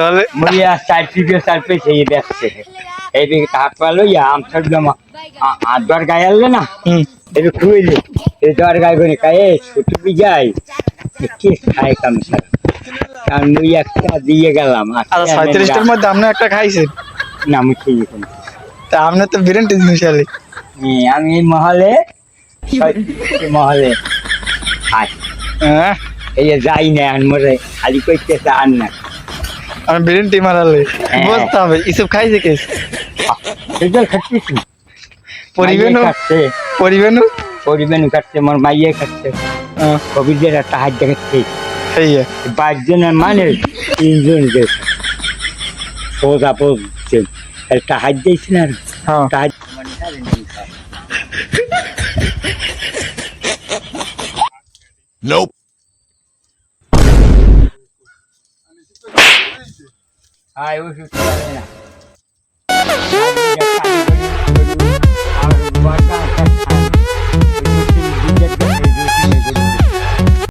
তাহলে মুড়িয়া চার পে সেই দেখছে এইদিকে হাত পা লইয়া আমছার জমা আদর গায়ে আনলে না এদিকে খুইলে এই দর গায়ে করে কায়ে ছুটি যাই কে খায় কাম সারা কারণ মুই একটা দিয়ে গেলাম আচ্ছা 37টার মধ্যে আপনি একটা খাইছেন না আমি খেয়ে এখন তা আপনি তো বিরেন্টি জিনিসালি আমি এই মহলে খাই হ্যাঁ এই যে যাই না আর মরে খালি কইতেছে আর না আমি বিরেন্টি মারালে বুঝতে হবে ইসব খাইছে কে রেজাল্ট খাচ্ছিস পরিবেনু খাচ্ছে পরিবেনু খাচ্ছে মোর মাইয়ে খাচ্ছে কবিদের একটা হাত দেখাচ্ছে সেই 5 জনের মানে 3 জন গেছে সোজা বলছে একটা হাত দিয়েছি না হ্যাঁ হাত Nope. ওষুধ